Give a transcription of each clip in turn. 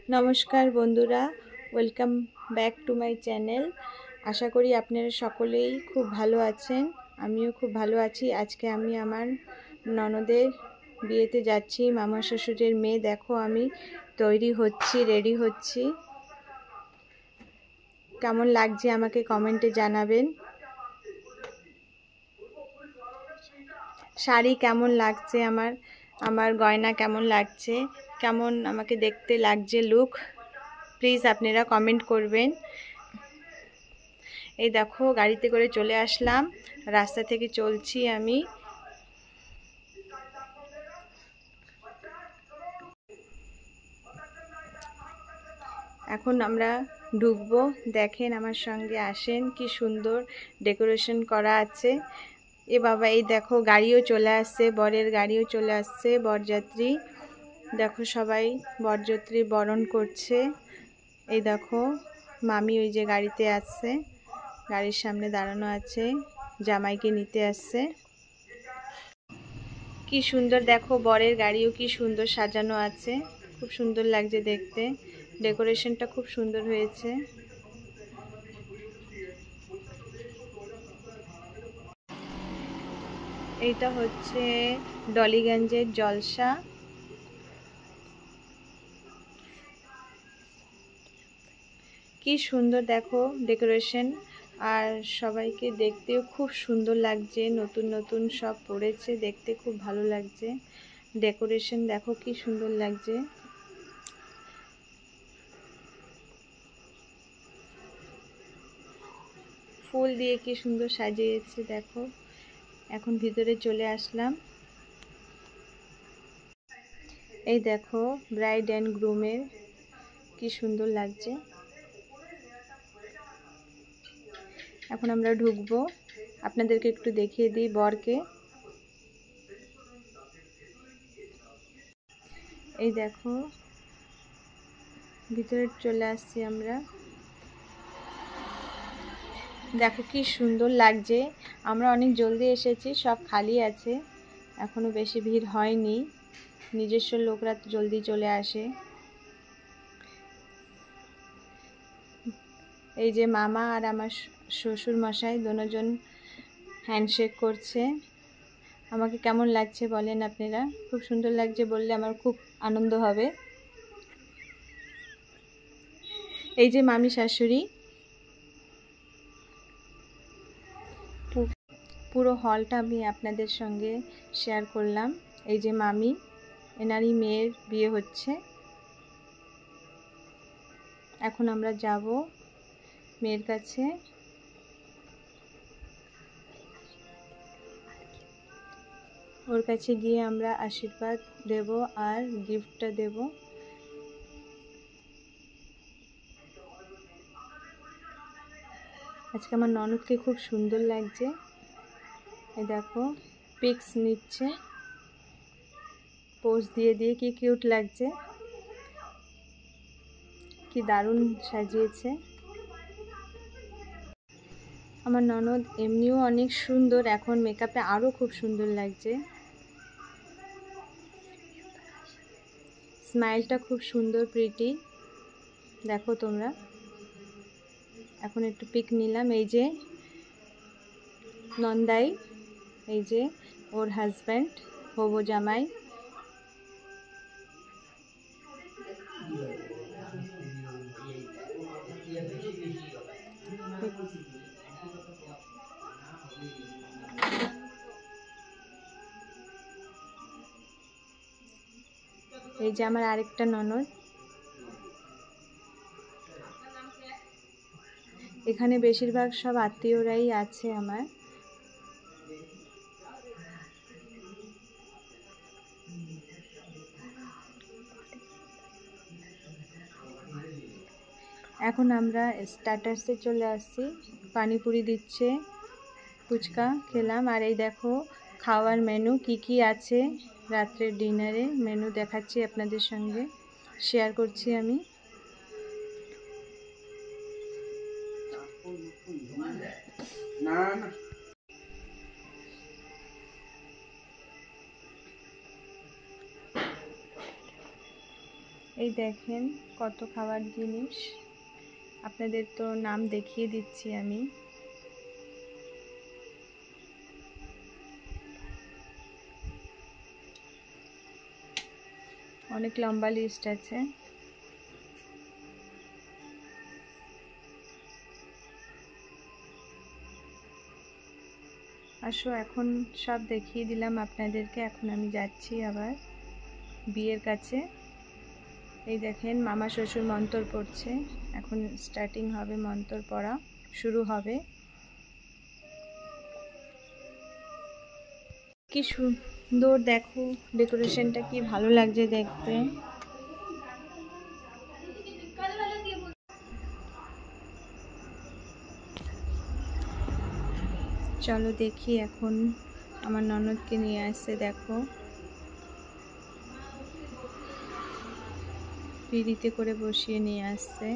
নমস্কার বন্ধুরা, welcome back to my channel. আশা করি আপনারা সকলেই খুব ভালো আছেন। আমিও খুব ভালো আছি। আজকে আমি আমার ননদের বিয়েতে যাচ্ছি, মামা শ্বশুরের মেয়ে। দেখো আমি তৈরি হচ্ছি, রেডি হচ্ছি। কেমন লাগছে আমাকে কমেন্টে জানাবেন। শাড়ি কেমন লাগছে, আমার গয়না কেমন লাগছে, কেমন আমাকে দেখতে লাগছে লুক, প্লিজ আপনারা কমেন্ট করবেন। এই দেখো গাড়িতে করে চলে আসলাম, রাস্তা থেকে চলছি আমি। এখন আমরা ঢুকবো। দেখেন আমার সঙ্গে আসেন, কি সুন্দর ডেকোরেশন করা আছে। এ বাবা, এই দেখো গাড়িও চলে আসছে, বরের গাড়িও চলে আসছে, বরযাত্রী। দেখো সবাই বরযাত্রী বরণ করছে। এই দেখো মামি ওই যে গাড়িতে আসছে, গাড়ির সামনে দাঁড়ানো আছে, জামাইকে নিতে আসছে। কি সুন্দর দেখো, বরের গাড়িও কি সুন্দর সাজানো আছে, খুব সুন্দর লাগছে দেখতে। ডেকোরেশনটা খুব সুন্দর হয়েছে। এইটা হচ্ছে ডলিগঞ্জের জলসা। কি সুন্দর দেখো ডেকোরেশন, আর সবাইকে দেখতেও খুব সুন্দর লাগছে। নতুন নতুন সব পড়েছে, দেখতে খুব ভালো লাগছে। ডেকোরেশন দেখো কি সুন্দর লাগছে। ফুল দিয়ে কি সুন্দর সাজিয়েছে দেখো। এখন ভিতরে চলে আসলাম। এই দেখো ব্রাইড অ্যান্ড গ্রুমের কি সুন্দর লাগছে। এখন আমরা ঢুকবো, আপনাদেরকে একটু দেখিয়ে দিই বরকে। এই দেখো ভিতরে চলে আসছি আমরা। দেখো কি সুন্দর লাগছে। আমরা অনেক জলদি এসেছি, সব খালি আছে, এখনো বেশি ভিড় হয়নি। নিজস্ব লোকরা জলদি চলে আসে। এই যে মামা আর আমার শ্বশুর মশাই দুজন হ্যান্ডশেক করছে। আমাকে কেমন লাগছে বলেন আপনারা। খুব সুন্দর লাগছে বললে আমার খুব আনন্দ হবে। এই যে মামি শাশুড়ি। পুরো হলটা আমি আপনাদের সঙ্গে শেয়ার করলাম। এই যে মামি, এনারই মেয়ের বিয়ে হচ্ছে। এখন আমরা যাব মেয়ের কাছে। ওর কাছে গিয়ে আমরা আশীর্বাদ দেব আর গিফটটা দেব। আজকে আমার ননদকে খুব সুন্দর লাগছে। এই দেখো পিকস নিচ্ছে, পোজ দিয়ে দিয়ে কি কিউট লাগছে, কি দারুণ সাজিয়েছে। আমার ননদ এমনিও অনেক সুন্দর, এখন মেকআপে আরও খুব সুন্দর লাগছে। স্মাইলটা খুব সুন্দর, প্রিটি। দেখো তোমরা। এখন একটু পিক নিলাম। এই যে নন্দাই, এই যে ওর হাজব্যান্ড, হবু জামাই। এই যে আমার আরেকটা ননদ। এখানে বেশিরভাগ সব আত্মীয়রাই আছে আমার। এখন আমরা স্টার্টার্সে চলে আসছি। পানিপুরি দিচ্ছে, ফুচকা খেলাম। আর এই দেখো খাওয়ার মেনু কি কি আছে, রাত্রের ডিনারে মেনু দেখাচ্ছি আপনাদের সঙ্গে, শেয়ার করছি আমি। এই দেখেন কত খাবার জিনিস, আপনাদের তো নাম দেখিয়ে দিচ্ছি আমি। অনেক লম্বা লিস্ট আছে। আসো, এখন সব দেখিয়ে দিলাম আপনাদেরকে। এখন আমি যাচ্ছি আবার বিয়ের কাছে। এই দেখেন মামা শ্বশুর মন্তর পড়ছে, এখন স্টার্টিং হবে, মন্তর পড়া শুরু হবে। কি সুন্দর দেখো, ডেকোরেশনটা কি ভালো লাগছে দেখতে। চলো দেখি, এখন আমার ননদকে নিয়ে আসছে, দেখো পিড়িতে করে বসিয়ে নিয়ে আসছে।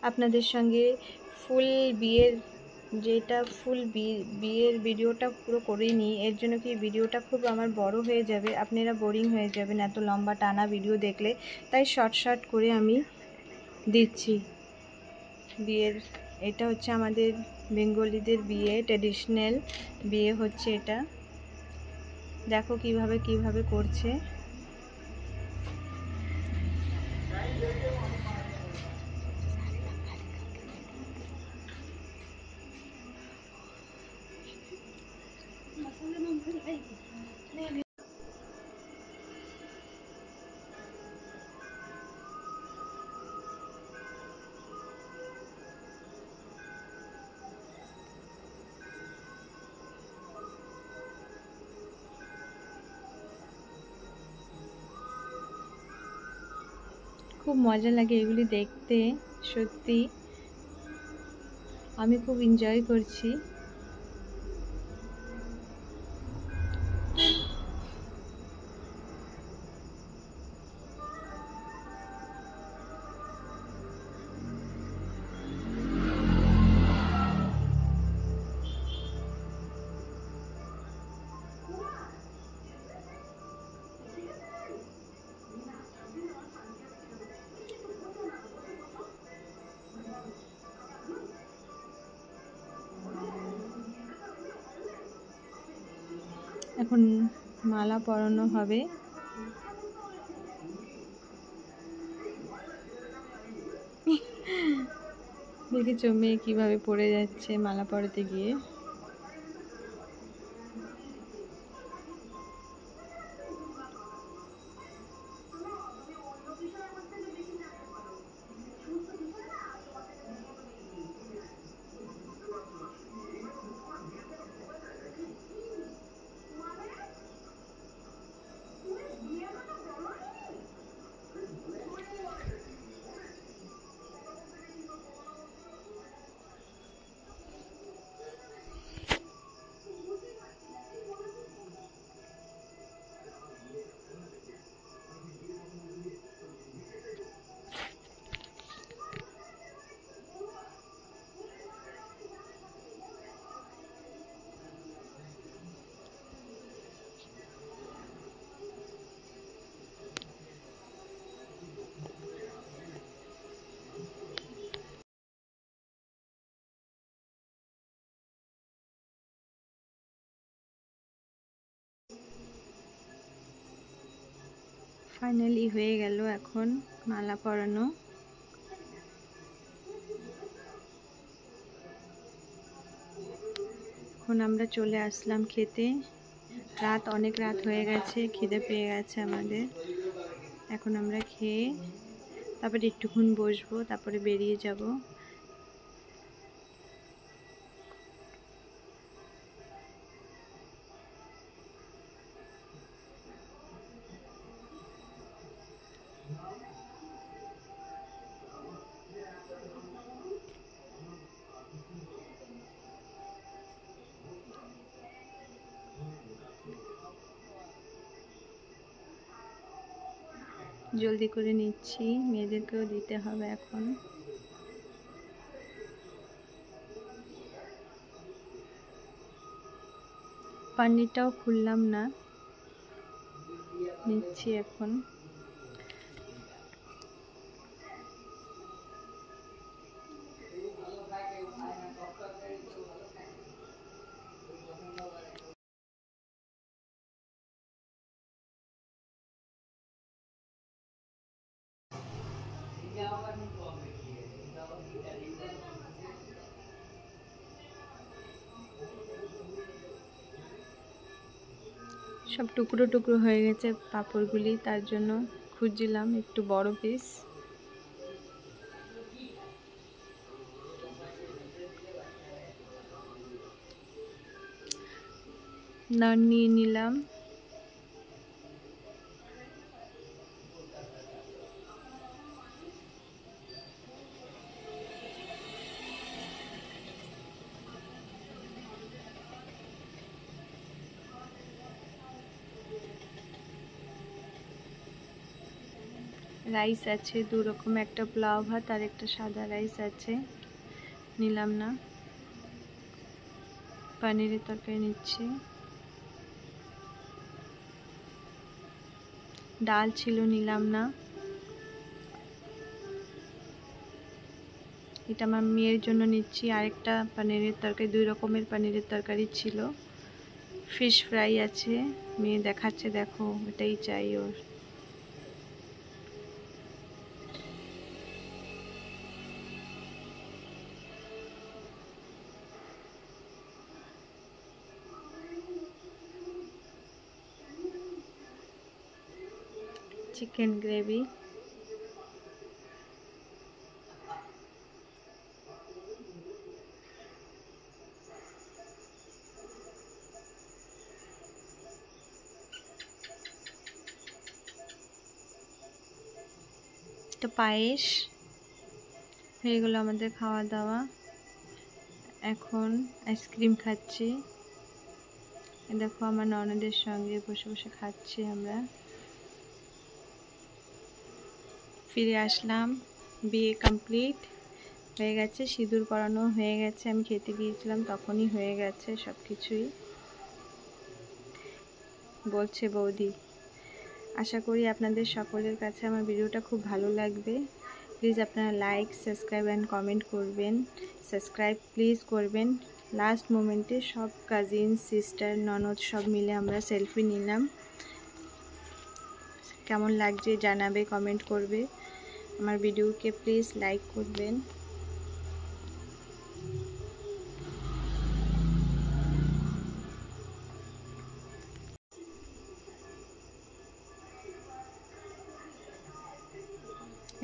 আপনাদের সঙ্গে ফুল বিয়ের বিয়ের ভিডিওটা পুরো করেই নিই, এর জন্য কি ভিডিওটা খুব আমার বড় হয়ে যাবে, আপনারা বোরিং হয়ে যাবেন এত লম্বা টানা ভিডিও দেখলে। তাই শর্ট করে আমি দিচ্ছি। বিয়ের এটা হচ্ছে আমাদের বেঙ্গলিদের বিয়ে, ট্র্যাডিশনাল বিয়ে হচ্ছে এটা। দেখো কিভাবে করছে। খুব মজা লাগে এগুলি দেখতে, সত্যি আমি খুব এনজয় করছি। এখন মালা পরানো হবে। দেখেছো মেয়ে কিভাবে পড়ে যাচ্ছে মালা পরাতে গিয়ে। ফাইনালি হয়ে গেল এখন মালা পরানো। এখন আমরা চলে আসলাম খেতে। অনেক রাত হয়ে গেছে, খিদে পেয়ে গেছে আমাদের। এখন আমরা খেয়ে তারপরে একটুক্ষণ বসবো, তারপরে বেরিয়ে যাব। জলদি করে নিচ্ছি, মেয়েদেরকেও দিতে হবে এখন। পানিরটাও খুললাম না, নিচ্ছি এখন। সব টুকরো টুকরো হয়ে গেছে পাঁপড়গুলি, তার জন্য খুঁজছিলাম একটু বড় পিস। নান নিয়ে নিলাম। রাইস আছে দু রকম, একটা পোলাও ভাত আর একটা সাদা রাইস আছে, নিলাম না। পনিরের তরকারি নিচ্ছি। ডাল ছিল, নিলাম না। এটা আমার মেয়ের জন্য নিচ্ছি। আরেকটা পনিরের তরকারি, দুই রকমের পনিরের তরকারি ছিল। ফিশ ফ্রাই আছে, মেয়ে দেখাচ্ছে দেখো এটাই চাই ওর। চিকেন গ্রেভি, একটা পায়েস। হয়ে গেল আমাদের খাওয়া দাওয়া। এখন আইসক্রিম খাচ্ছি। দেখো আমার ননদের সঙ্গে বসে বসে খাচ্ছি আমরা। ফিরে আসলাম, বিয়ে কমপ্লিট হয়ে গেছে, সিঁদুর পরানো হয়ে গেছে। আমি খেতে গিয়েছিলাম তখনই হয়ে গেছে সব কিছুই, বলছে বৌদি। আশা করি আপনাদের সকলের কাছে আমার ভিডিওটা খুব ভালো লাগবে। প্লিজ আপনারা লাইক, সাবস্ক্রাইব অ্যান্ড কমেন্ট করবেন। সাবস্ক্রাইব প্লিজ করবেন। লাস্ট মোমেন্টে সব কাজিন, সিস্টার, ননদ সব মিলে আমরা সেলফি নিলাম। কেমন লাগছে জানাবে, কমেন্ট করবে। আমার ভিডিওকে প্লিজ লাইক করবেন।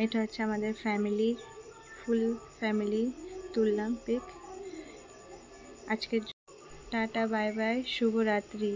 এটা হচ্ছে আমাদের ফ্যামিলি, ফুল ফ্যামিলি তুললাম পিক। আজকে টাটা, বাই বাই, শুভরাত্রি।